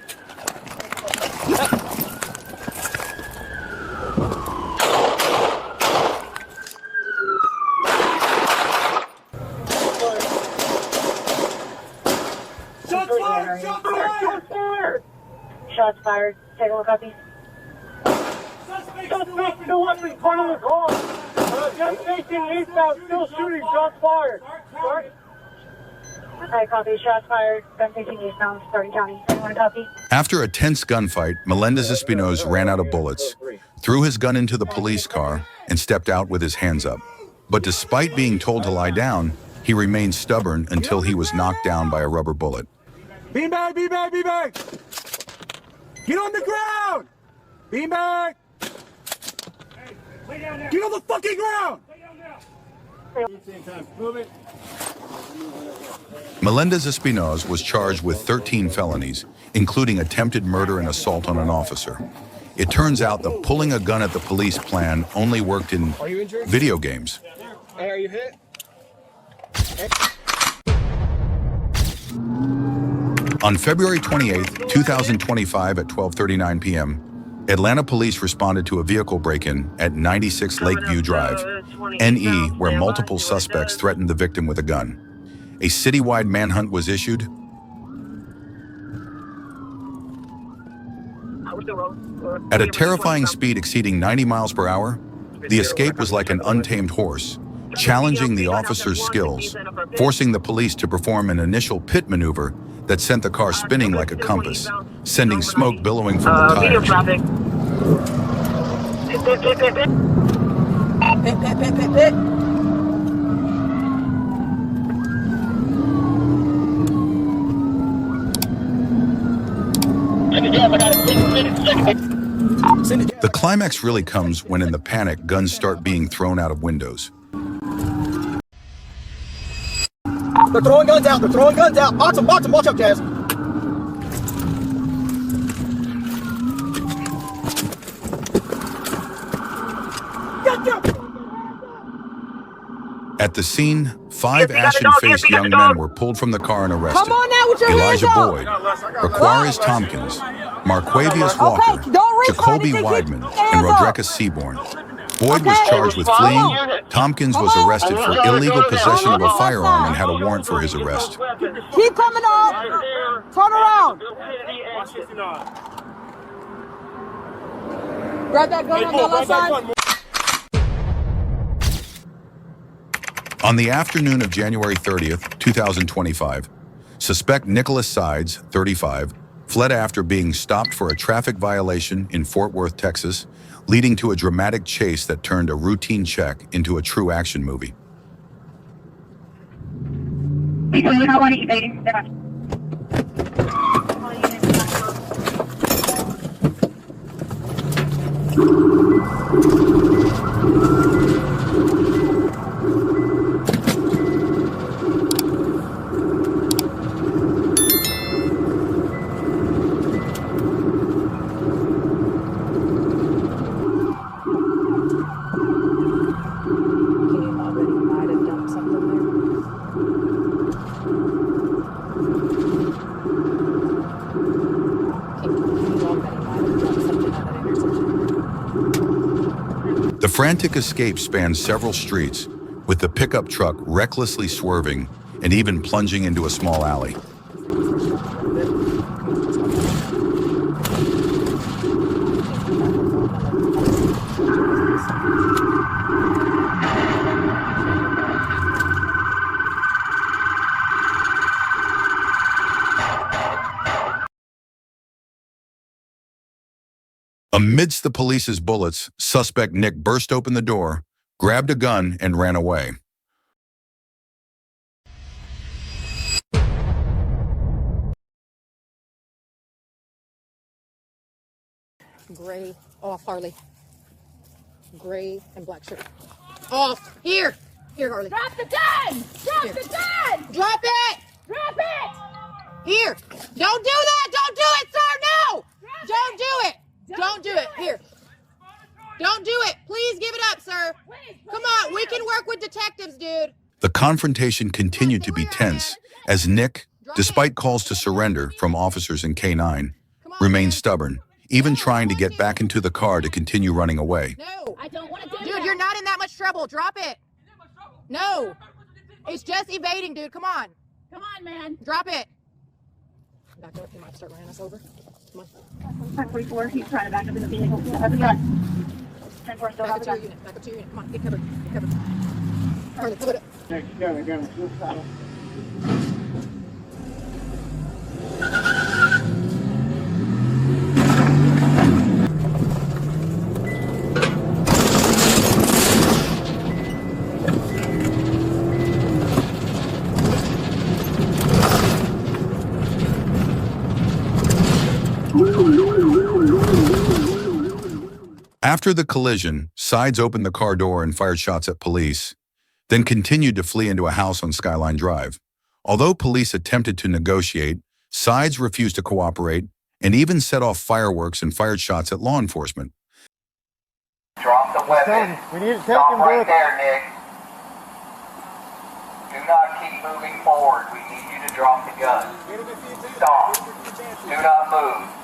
Shots fired! Shots fired!
Shots fired. Take a look, copy.
Suspect still weapon, part of the car. Just facing eastbound, still shooting. Shots fired. Sorry.
Alright, copy. Shots fired. Gun facing eastbound, starting county. Anyone copy?
After a tense gunfight, Melendez-Espinoz ran out of bullets, threw his gun into the police car, and stepped out with his hands up. But despite being told to lie down, he remained stubborn until he was knocked down by a rubber bullet.
Beanbag, beanbag, beanbag! Get on the ground! Beanbag! Get on the fucking ground! Move it.
Melendez-Espinoz was charged with 13 felonies, including attempted murder and assault on an officer. It turns out the pulling a gun at the police plan only worked in video games.
Hey, are you hit?
On February 28, 2025 at 12:39 p.m., Atlanta police responded to a vehicle break-in at 96 Lakeview Drive, NE, where multiple suspects threatened the victim with a gun. A citywide manhunt was issued. At a terrifying speed exceeding 90 miles per hour, the escape was like an untamed horse, challenging the officer's skills, forcing the police to perform an initial pit maneuver that sent the car spinning like a compass, sending smoke billowing from the tires.
Traffic.
The climax really comes when, in the panic, guns start being thrown out of windows.
They're throwing guns out. They're throwing guns out. Box them. Watch out, Jazz.
At the scene, 5 ashen-faced young men were pulled from the car and arrested.
Come on now with your
Elijah
hands up.
Boyd, Raquarius Tompkins, Marquavius Walker, Jacoby Weidman, and Rodreka Seaborn. Boyd was charged with fleeing. Tompkins was arrested for illegal possession of a firearm and had a warrant for his arrest.
Keep coming up. Turn around. Grab that gun on the left side.
On the afternoon of January 30th, 2025, suspect Nicholas Sides, 35, fled after being stopped for a traffic violation in Fort Worth, Texas, leading to a dramatic chase that turned a routine check into a true action movie. frantic escape spanned several streets, with the pickup truck recklessly swerving and even plunging into a small alley. Amidst the police's bullets, suspect Nick burst open the door, grabbed a gun, and ran away.
Gray off, Harley. Gray and black shirt. Off. Here. Here, Harley.
Drop the gun! Drop
Here.
the gun!
Drop it!
Drop it!
Here. Don't do that! Don't do it, sir! No! Don't do it! Don't do it. Here. Don't do it. Please give it up, sir. Come on. We can work with detectives, dude.
The confrontation continued to be tense as Nick, despite calls to surrender from officers in K9, remained stubborn, even trying to get back into the car to continue running away.
No. I don't want to do Dude, you're not in that much trouble. Drop it. No. It's just evading, dude. Come on.
Come on, man.
Drop it. Back up. You might start running us over. Come on.
1044, he's trying to back up in the vehicle. Has a gun. 10-4 still
Back
has
up
a
to your
gun.
unit. Back up to your unit. Come on. Get covered. Get covered. Harley, put it.
After the collision, Sides opened the car door and fired shots at police, then continued to flee into a house on Skyline Drive. Although police attempted to negotiate, Sides refused to cooperate and even set off fireworks and fired shots at law enforcement.
Drop the weapon.
We need to take
Stop
him
right
back.
there, Nick. Do not keep moving forward. We need you to drop the gun. Stop. Do not move.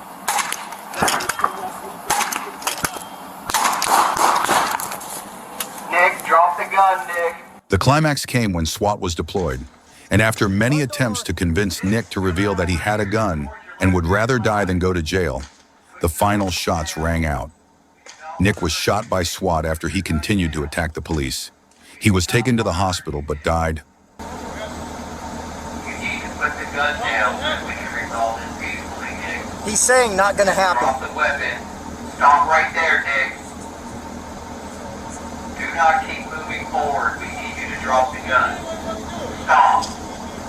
Nick, drop the gun, Nick.
The climax came when SWAT was deployed, and after many attempts to convince Nick to reveal that he had a gun and would rather die than go to jail, the final shots rang out. Nick was shot by SWAT after he continued to attack the police. He was taken to the hospital but died.
You need to put the gun down so we can resolve this peacefully, Nick.
He's saying not gonna happen.
Drop the weapon. Stop right there, Nick. Do not keep moving forward. We need you to drop the gun. Stop.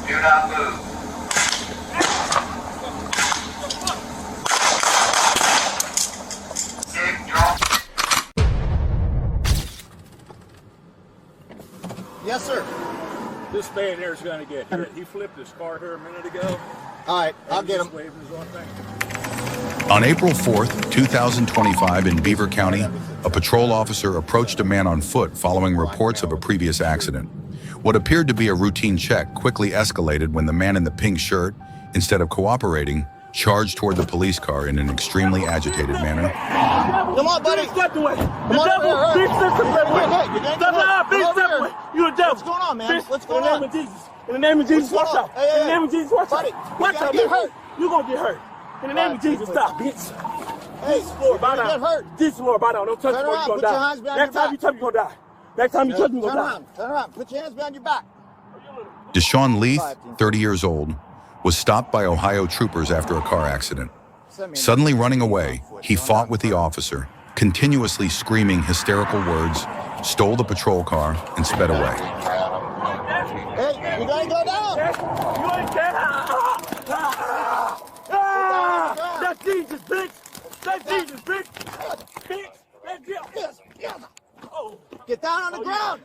Do not move. Nick, drop.
Yes, sir.
This man there's going to get hit. He flipped his car here a minute ago.
All right, I'll get him.
On April 4th, 2025 in Beaver County, a patrol officer approached a man on foot following reports of a previous accident. What appeared to be a routine check quickly escalated when the man in the pink shirt, instead of cooperating, charged toward the police car in an extremely agitated manner.
Come on, buddy.
Step away.
Come on over here.
Big step away. Step away. Big step away. You a devil.
What's going on, man? What's going
on? In the name of Jesus. In the name of Jesus, watch out.
Hey,
in the name of Jesus, watch
buddy,
out. Watch out.
get hurt.
You're going to get hurt. In the name of Jesus, stop, bitch.
Hey,
Jesus, Lord, bow
get
down.
hurt.
Jesus, Lord, bow down. Don't touch me or you're going to die. Next time you touch me, you're going to die. Next time you touch me, you're going to die.
Turn around. Put your hands behind your back.
Deshaun Leith, 30 years old, was stopped by Ohio troopers after a car accident. Suddenly running away, he fought with the officer, continuously screaming hysterical words, stole the patrol car, and sped away.
Hey, you gotta go down.
You ain't That's Jesus, bitch. That's Jesus, bitch. Bitch. That's Jesus.
Yes. Oh. Get down on the ground.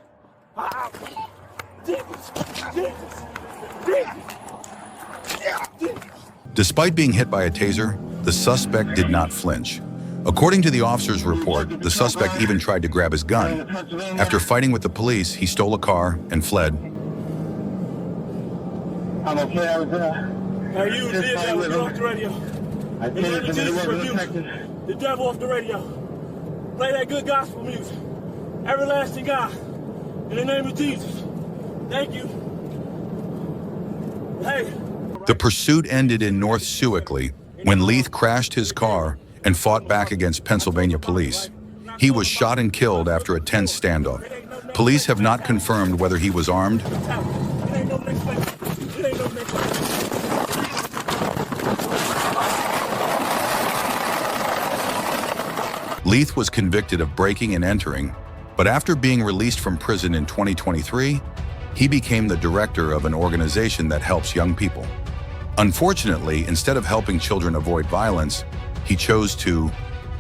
Jesus.
Despite being hit by a taser, the suspect did not flinch. According to the officer's report, the suspect even tried to grab his gun. After fighting with the police, he stole a car and fled.
I'm okay, I was Now you did that with off the radio.
I
think it's the devil off the radio. Play that good gospel music. Everlasting God, in the name of Jesus, thank you. Hey.
The pursuit ended in North Sewickley when Leith crashed his car and fought back against Pennsylvania police. He was shot and killed after a tense standoff. Police have not confirmed whether he was armed. Leith was convicted of breaking and entering, but after being released from prison in 2023, he became the director of an organization that helps young people. Unfortunately, instead of helping children avoid violence, he chose to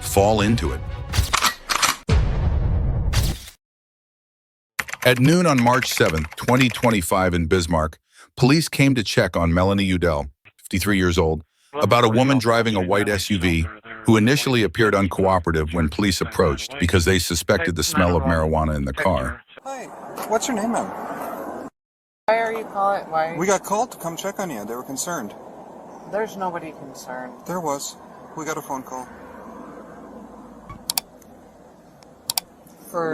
fall into it. At noon on March 7, 2025 in Bismarck, police came to check on Melanie Udell, 53 years old, about a woman driving a white SUV who initially appeared uncooperative when police approached because they suspected the smell of marijuana in the car.
Hi, what's your name, ma'am?
Why are you calling? Why?
We got called to come check on you. They were concerned.
There's nobody concerned.
There was. We got a phone call.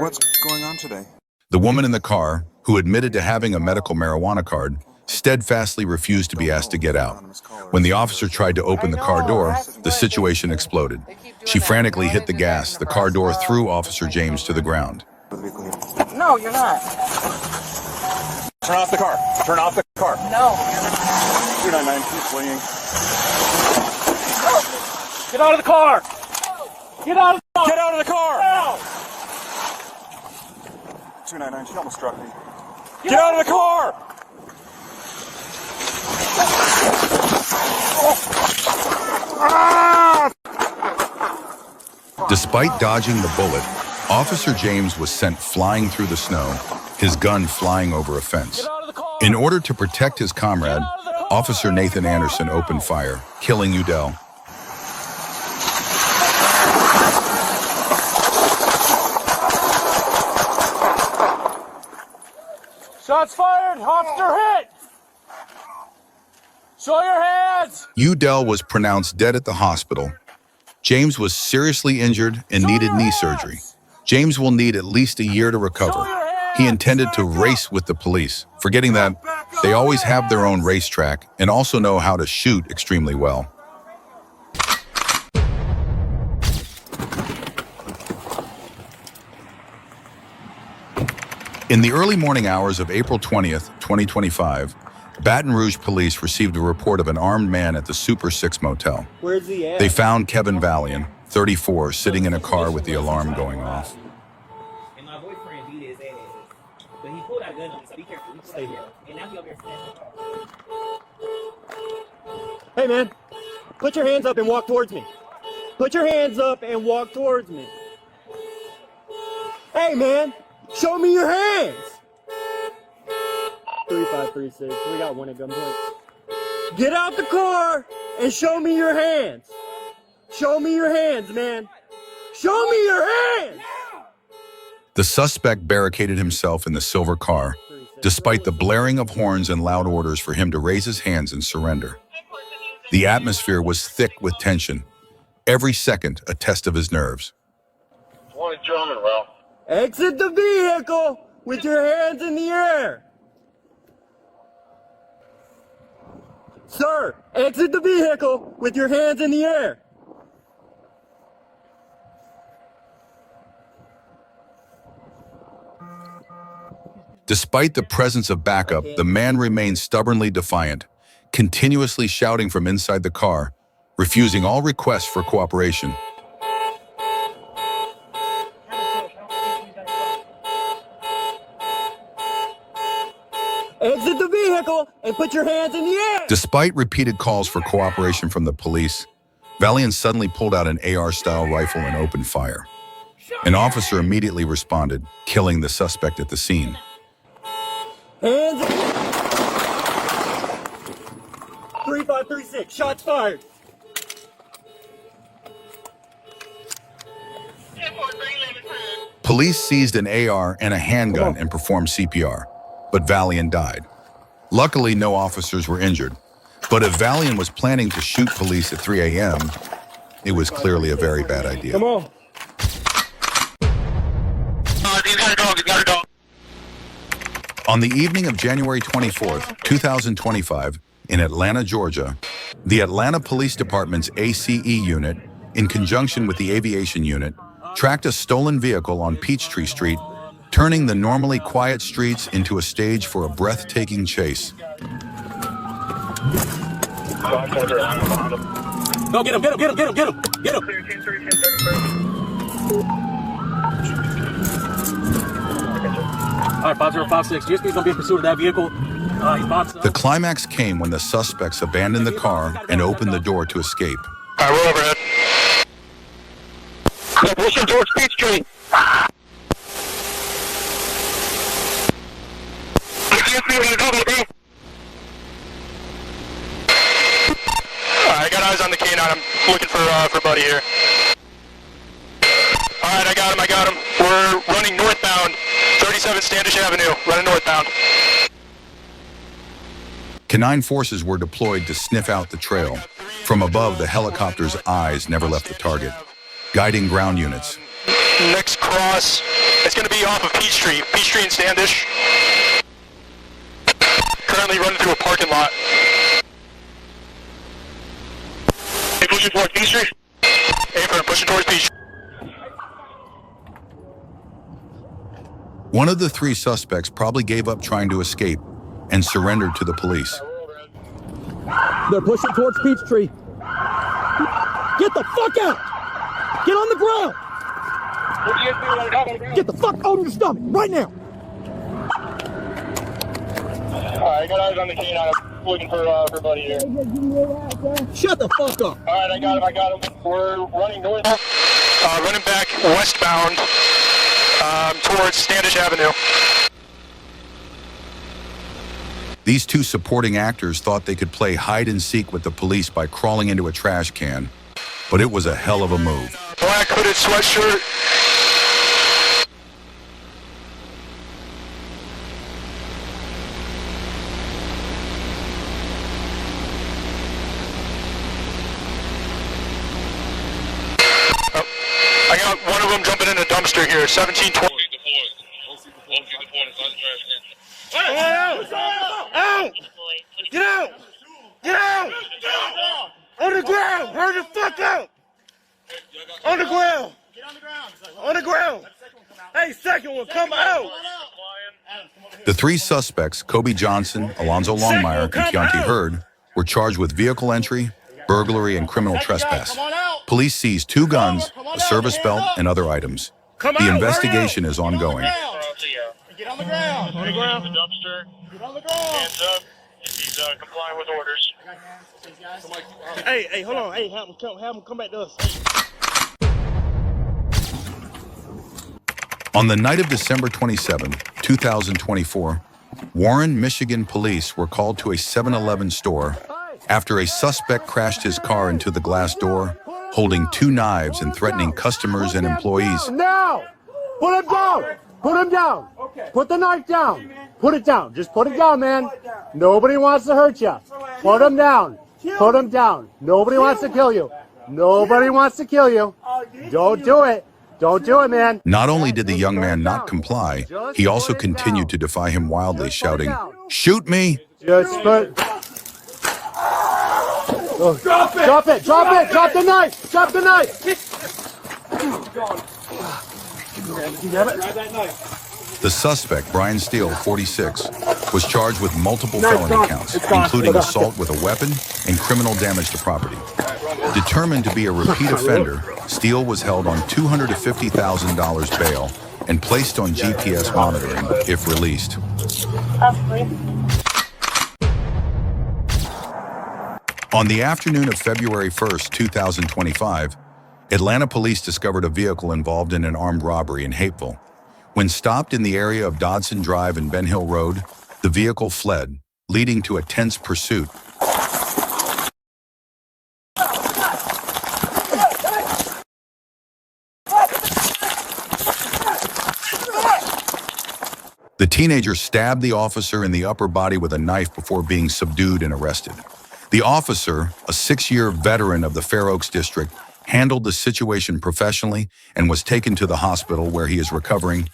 What's going on today?
The woman in the car, who admitted to having a medical marijuana card, steadfastly refused to be asked to get out. When the officer tried to open the car door, the situation exploded. She frantically hit the gas. The car door threw Officer James to the ground.
No, you're not.
Turn off the car. Turn off the car.
No.
299, keep swinging.
Get out of the car! Get out of the car!
Get out of the car!
Now!
299, she almost struck me.
Get out of the car!
Despite dodging the bullet, Officer James was sent flying through the snow, his gun flying over a fence. In order to protect his comrade, Officer Nathan Anderson opened fire, killing Udell.
Shots fired! Officer hit! Show your hands!
Udell was pronounced dead at the hospital. James was seriously injured and needed knee surgery. James will need at least a year to recover. He intended to race with the police, forgetting that they always have their own racetrack and also know how to shoot extremely well. In the early morning hours of April 20th, 2025, Baton Rouge police received a report of an armed man at the Super 6 motel.
Where's he at?
They found Kevin Valian, 34, sitting in a car with the alarm going off.
And my boyfriend beat his ass. But he pulled out a gun on me, so be careful. Stay here. And now he over here snatching.
Hey, man. Put your hands up and walk towards me. Put your hands up and walk towards me. Hey, man. Show me your hands. 3536. We got one at gunpoint. Get out the car and show me your hands. Show me your hands, man. Show me your hands.
The suspect barricaded himself in the silver car, despite the blaring of horns and loud orders for him to raise his hands and surrender. The atmosphere was thick with tension. Every second, a test of his nerves.
20 German, well.
Exit the vehicle with your hands in the air. Sir, exit the vehicle with your hands in the air.
Despite the presence of backup, the man remained stubbornly defiant, continuously shouting from inside the car, refusing all requests for cooperation.
Exit the vehicle and put your hands in the air!
Despite repeated calls for cooperation from the police, Valiant suddenly pulled out an AR-style rifle and opened fire. An officer immediately responded, killing the suspect at the scene.
Hands! 3536, shots fired!
Police seized an AR and a handgun and performed CPR, but Valiant died. Luckily, no officers were injured. But if Valiant was planning to shoot police at 3 a.m., it was clearly a very bad idea.
Come on.
These guys
On the evening of January 24th, 2025, in Atlanta, Georgia, the Atlanta Police Department's ACE unit, in conjunction with the aviation unit, tracked a stolen vehicle on Peachtree Street, turning the normally quiet streets into a stage for a breathtaking chase.
Go get him, get him, get him, get him, get him, get him. All right, 5056, GSP's gonna be in pursuit of that vehicle.
The climax came when the suspects abandoned the car and opened the door to escape.
All right, we're overhead. They're pushing towards Peachtree. I got eyes on the canine. I'm looking for Buddy here. All right, I got him. We're running northbound, 37 Standish Avenue, running northbound.
Canine forces were deployed to sniff out the trail. From above, the helicopter's eyes never left the target, guiding ground units.
Next cross, it's going to be off of Peachtree and Standish. Currently running through a parking lot. Hey, pushing towards Peachtree? Affirm, pushing towards Peachtree.
One of the three suspects probably gave up trying to escape and surrendered to the police.
They're pushing towards Peachtree. Get the fuck out! Get on the ground! Get the fuck on your stomach, right now!
Alright, I got eyes on the canine. I'm looking for Buddy here.
Shut the fuck up!
Alright, I got him. We're running north. Running back westbound towards Standish Avenue.
These two supporting actors thought they could play hide and seek with the police by crawling into a trash can, but it was a hell of a move.
Black hooded sweatshirt. Oh, I got one of them jumping in a dumpster here, 1720.
Out! Get out! Get out! On the ground! Hurry the fuck out! On the ground! On the ground! Hey, second one, come out!
The three suspects, Kobe Johnson, Alonzo Longmire, and Keontae Hurd, were charged with vehicle entry, burglary, and criminal trespass. Police seized 2 guns, a service belt, and other items. The investigation is ongoing.
Get on the ground. On the ground. The dumpster. Get on the ground. Hands up. If he's complying with orders.
Hey, hold on. Hey, have him come back to us.
On the night of December 27, 2024, Warren, Michigan police were called to a 7-Eleven store after a suspect crashed his car into the glass door, holding 2 knives and threatening customers and employees.
Now! Put him down! Put him down! Put the knife down! Put it down! Just put it down, man! Nobody wants to hurt you! Put him down! Put him down! Nobody wants to kill you! Nobody wants to kill you! Don't do it! Don't do it, man!
Not only did the young man not comply, he also continued to defy him wildly, shouting, "Shoot me!"
Just put... Oh. Drop it! Drop it! Drop it! Drop the knife! Drop the knife!
The suspect, Brian Steele, 46, was charged with multiple felony counts, including assault with a weapon and criminal damage to property. Determined to be a repeat offender, Steele was held on $250,000 bail and placed on GPS monitoring if released. On the afternoon of February 1st, 2025, Atlanta police discovered a vehicle involved in an armed robbery in Hapeville. When stopped in the area of Dodson Drive and Ben Hill Road, the vehicle fled, leading to a tense pursuit. The teenager stabbed the officer in the upper body with a knife before being subdued and arrested. The officer, a 6-year veteran of the Fair Oaks District, handled the situation professionally and was taken to the hospital where he is recovering.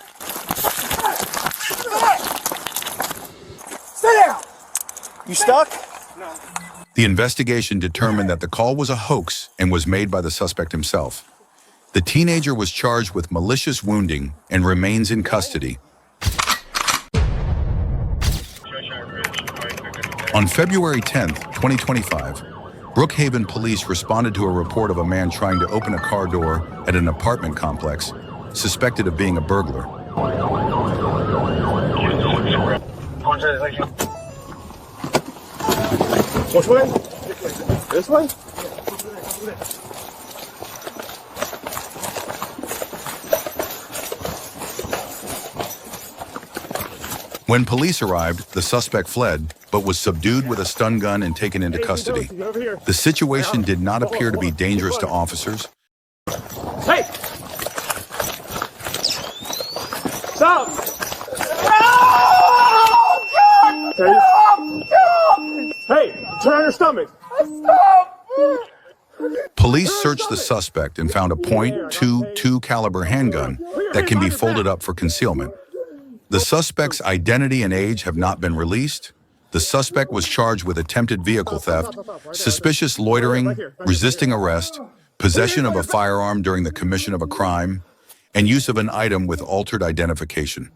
You stuck?
No.
The investigation determined that the call was a hoax and was made by the suspect himself. The teenager was charged with malicious wounding and remains in custody. On February 10th, 2025, Brookhaven police responded to a report of a man trying to open a car door at an apartment complex, suspected of being a burglar.
Which way? This way?
When police arrived, the suspect fled, but was subdued with a stun gun and taken into custody. The situation did not appear to be dangerous to officers.
Hey! Stop! Hey, turn on your stomach. Stop!
Police searched the suspect and found a .22 caliber handgun that can be folded up for concealment. The suspect's identity and age have not been released. The suspect was charged with attempted vehicle theft, suspicious loitering, resisting arrest, possession of a firearm during the commission of a crime, and use of an item with altered identification.